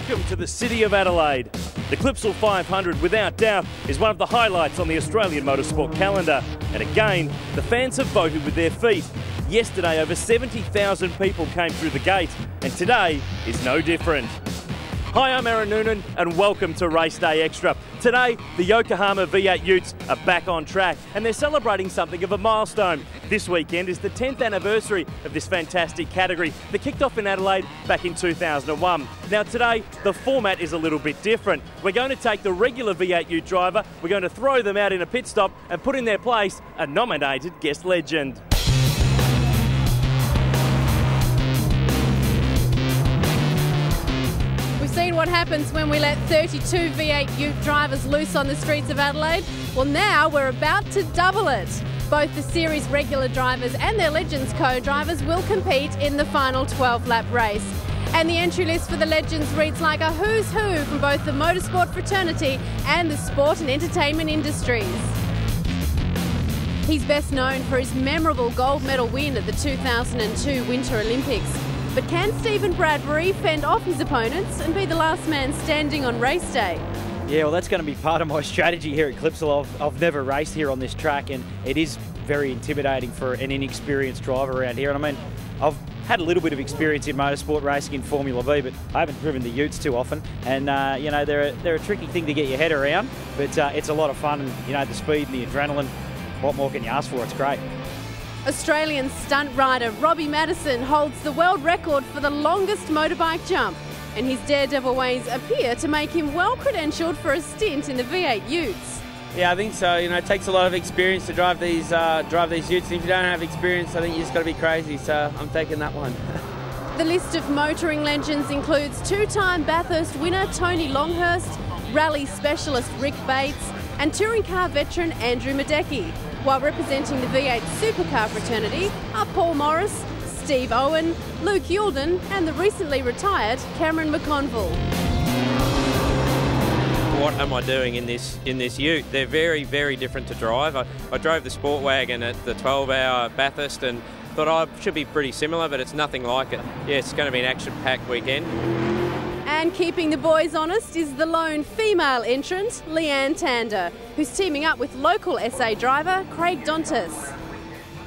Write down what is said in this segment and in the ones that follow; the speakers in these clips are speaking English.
Welcome to the city of Adelaide. The Clipsal 500, without doubt, is one of the highlights on the Australian motorsport calendar. And again, the fans have voted with their feet. Yesterday, over 70,000 people came through the gate, and today is no different. Hi, I'm Aaron Noonan, and welcome to Race Day Extra. Today, the Yokohama V8 Utes are back on track, and they're celebrating something of a milestone. This weekend is the 10th anniversary of this fantastic category that kicked off in Adelaide back in 2001. Now today, the format is a little bit different. We're going to take the regular V8 Ute driver, we're going to throw them out in a pit stop and put in their place a nominated guest legend. Seen what happens when we let 32 V8 Ute drivers loose on the streets of Adelaide? Well, now we're about to double it. Both the series regular drivers and their Legends co-drivers will compete in the final 12-lap race. And the entry list for the Legends reads like a who's who from both the motorsport fraternity and the sport and entertainment industries. He's best known for his memorable gold medal win at the 2002 Winter Olympics. But can Stephen Bradbury fend off his opponents and be the last man standing on race day? Yeah, well, that's going to be part of my strategy here at Clipsal. I've never raced here on this track, and it is very intimidating for an inexperienced driver around here. And I mean, I've had a little bit of experience in motorsport racing in Formula V, but I haven't driven the Utes too often. And, you know, they're a tricky thing to get your head around, but it's a lot of fun. And, you know, the speed and the adrenaline, what more can you ask for? It's great. Australian stunt rider Robbie Madison holds the world record for the longest motorbike jump, and his daredevil ways appear to make him well credentialed for a stint in the V8 Utes. Yeah, I think so. You know, it takes a lot of experience to drive these Utes, and if you don't have experience, I think you just got to be crazy. So I'm taking that one. The list of motoring legends includes two-time Bathurst winner Tony Longhurst, rally specialist Rick Bates, and touring car veteran Andrew Madecki. While representing the V8 supercar fraternity are Paul Morris, Steve Owen, Luke Youlden and the recently retired Cameron McConville. What am I doing in this Ute? They're very, very different to drive. I drove the Sport Wagon at the 12-hour Bathurst and thought I should be pretty similar, but it's nothing like it. Yeah, it's going to be an action-packed weekend. And keeping the boys honest is the lone female entrant, Leanne Tander, who's teaming up with local SA driver Craig Dontis.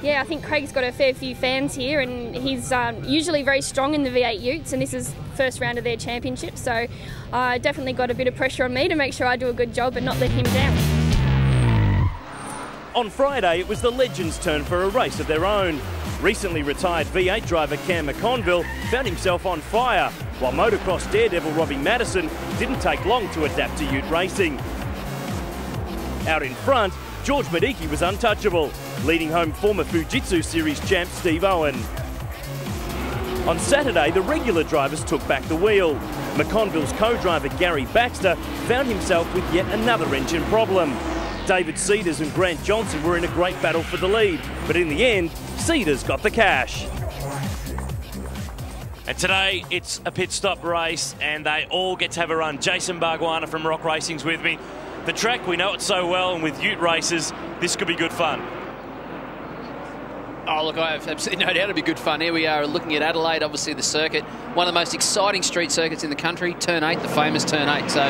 Yeah, I think Craig's got a fair few fans here, and he's usually very strong in the V8 Utes, and this is first round of their championship, so I definitely got a bit of pressure on me to make sure I do a good job and not let him down. On Friday, it was the Legends' turn for a race of their own. Recently retired V8 driver Cam McConville found himself on fire, while motocross daredevil Robbie Madison didn't take long to adapt to Ute racing. Out in front, George Madecki was untouchable, leading home former Fujitsu Series champ Steve Owen. On Saturday, the regular drivers took back the wheel. McConville's co-driver Gary Baxter found himself with yet another engine problem. David Cedars and Grant Johnson were in a great battle for the lead, but in the end, Cedars got the cash. And today, it's a pit stop race, and they all get to have a run. Jason Barguana from Rock Racing's with me. The track, we know it so well, and with Ute races, this could be good fun. Oh, look, I have absolutely no doubt it'll be good fun. Here we are looking at Adelaide, obviously the circuit, one of the most exciting street circuits in the country, Turn 8, the famous Turn 8. So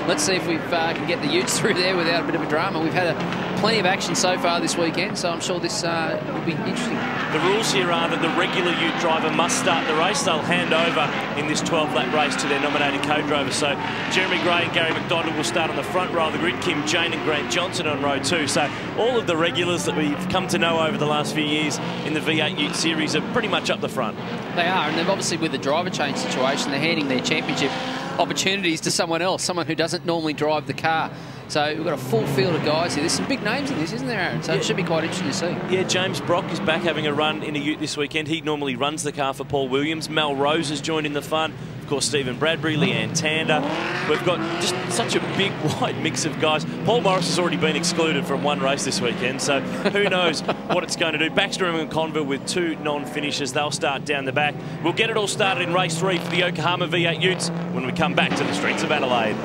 let's see if we can get the Utes through there without a bit of a drama. We've had plenty of action so far this weekend, so I'm sure this will be interesting. The rules here are that the regular Ute driver must start the race. They'll hand over in this 12-lap race to their nominated co-drivers. So Jeremy Gray and Gary McDonald will start on the front row of the grid, Kim Jane and Grant Johnson on row 2. So all of the regulars that we've come to know over the last few years in the V8 Ute series are pretty much up the front. They are, and they've obviously, with the driver change situation, they're handing their championship opportunities to someone else, someone who doesn't normally drive the car. So we've got a full field of guys here. There's some big names in this, isn't there, Aaron? So yeah, it should be quite interesting to see. Yeah, James Brock is back having a run in a Ute this weekend. He normally runs the car for Paul Williams. Mel Rose has joined in the fun. Of course, Stephen Bradbury, Leanne Tander. We've got just such a big, wide mix of guys. Paul Morris has already been excluded from one race this weekend, so who knows what it's going to do. Baxter and Conville with two non-finishers. They'll start down the back. We'll get it all started in race 3 for the Yokohama V8 Utes when we come back to the streets of Adelaide.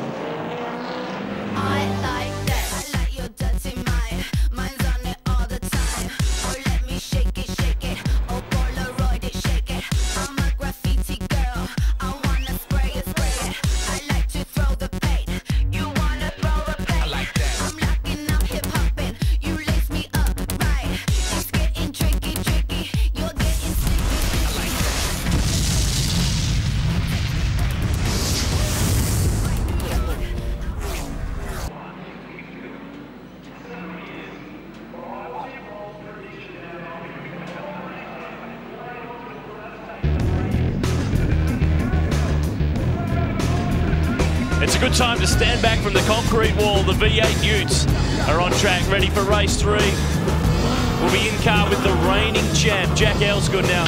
It's a good time to stand back from the concrete wall. The V8 Utes are on track, ready for race 3. We'll be in car with the reigning champ, Jack Elsgood. Now,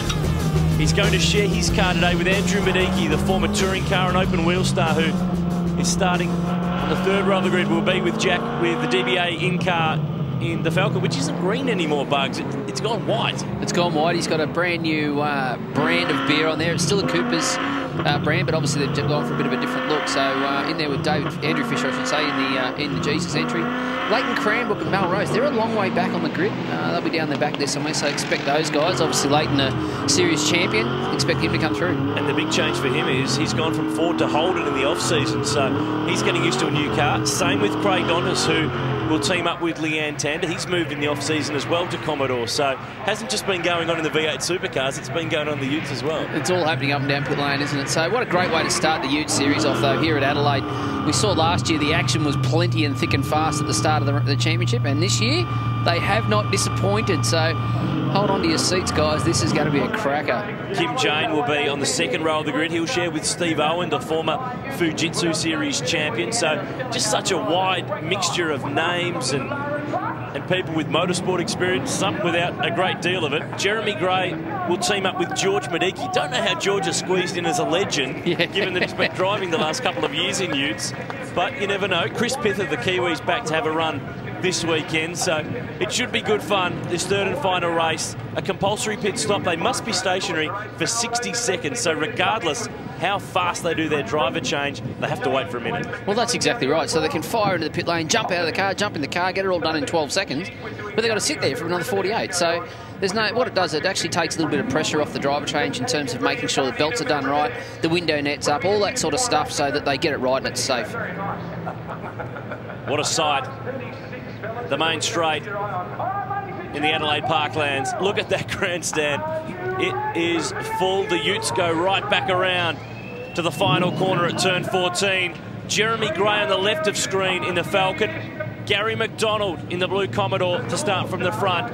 he's going to share his car today with Andrew Madiki, the former touring car and open wheel star, who is starting on the 3rd row of the grid. We'll be with Jack with the DBA in car in the Falcon, which isn't green anymore, Bugs. It's gone white. It's gone white. He's got a brand new brand of beer on there. It's still a Cooper's brand, but obviously they've gone for a bit of a different look. So in there with Andrew Fisher, I should say, in the Jesus entry. Leighton Cranbrook and Melrose, they're a long way back on the grid. They'll be down the back there somewhere, so expect those guys. Obviously Leighton, a series champion, expect him to come through. And the big change for him is he's gone from Ford to Holden in the off-season, so he's getting used to a new car. Same with Craig Dontis, who will team up with Leanne Tander. He's moved in the off-season as well to Commodore, so hasn't just been going on in the V8 supercars, it's been going on in the Utes as well. It's all happening up and down pit lane, isn't it? So what a great way to start the Ute series off, though, here at Adelaide. We saw last year the action was plenty and thick and fast at the start of the championship, and this year they have not disappointed, so hold on to your seats, guys. This is going to be a cracker. Kim Jane will be on the 2nd row of the grid. He'll share with Steve Owen, the former Fujitsu Series champion. So just such a wide mixture of names and people with motorsport experience, some without a great deal of it. Jeremy Gray will team up with George Madiki. Don't know how George has squeezed in as a legend, given that he's been driving the last couple of years in Utes, but you never know. Chris Pith of the Kiwis back to have a run this weekend, so it should be good fun. This 3rd and final race, a compulsory pit stop. They must be stationary for 60 seconds, so regardless how fast they do their driver change, they have to wait for a minute. Well, that's exactly right. So they can fire into the pit lane, jump out of the car, jump in the car, get it all done in 12 seconds, but they've got to sit there for another 48. So there's no, what it does, it actually takes a little bit of pressure off the driver change in terms of making sure the belts are done right, the window net's up, all that sort of stuff, so that they get it right and it's safe. What a sight. The main straight in the Adelaide Parklands. Look at that grandstand. It is full. The Utes go right back around to the final corner at turn 14. Jeremy Gray on the left of screen in the Falcon. Gary McDonald in the blue Commodore to start from the front.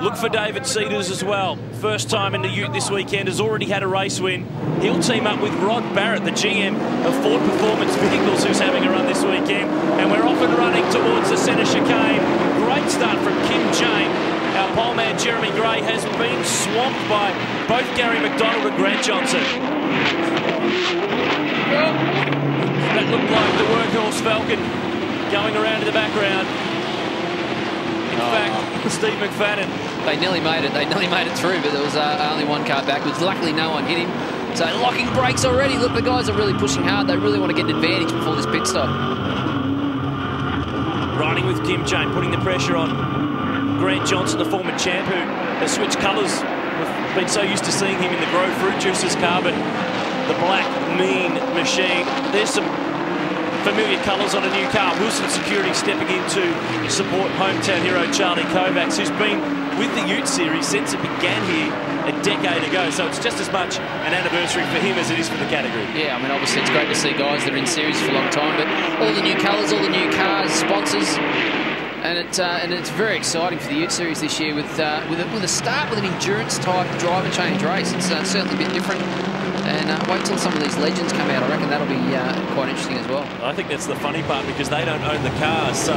Look for David Cedars as well. First time in the Ute this weekend, has already had a race win. He'll team up with Rod Barrett, the GM of Ford Performance Vehicles, who's having a run this weekend. And we're off and running towards the centre chicane. Great start from Kim Jane. Our pole man, Jeremy Gray, has been swamped by both Gary McDonald and Grant Johnson. That looked like the workhorse Falcon going around in the background. In fact, Steve McFadden. They nearly made it. They nearly made it through, but there was only one car backwards. Luckily, no one hit him. So locking brakes already. Look, the guys are really pushing hard. They really want to get an advantage before this pit stop. Riding with Kim Jane, putting the pressure on Grant Johnson, the former champ, who has switched colours. We've been so used to seeing him in the Grove Fruit Juices car, but the black, mean machine. There's some familiar colours on a new car. Wilson Security stepping in to support hometown hero Charlie Kovacs, who's been with the Ute Series since it began here a decade ago. So it's just as much an anniversary for him as it is for the category. Yeah, I mean, obviously it's great to see guys that are in series for a long time, but all the new colours, all the new cars, sponsors, and it's very exciting for the Ute Series this year with a start with an endurance type driver change race. It's certainly a bit different. And wait till some of these legends come out. I reckon that'll be quite interesting as well. I think that's the funny part, because they don't own the cars. So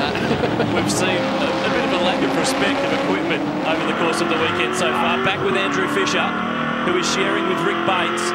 we've seen a bit of a lack of respect of equipment over the course of the weekend so far. Back with Andrew Fisher, who is sharing with Rick Bates.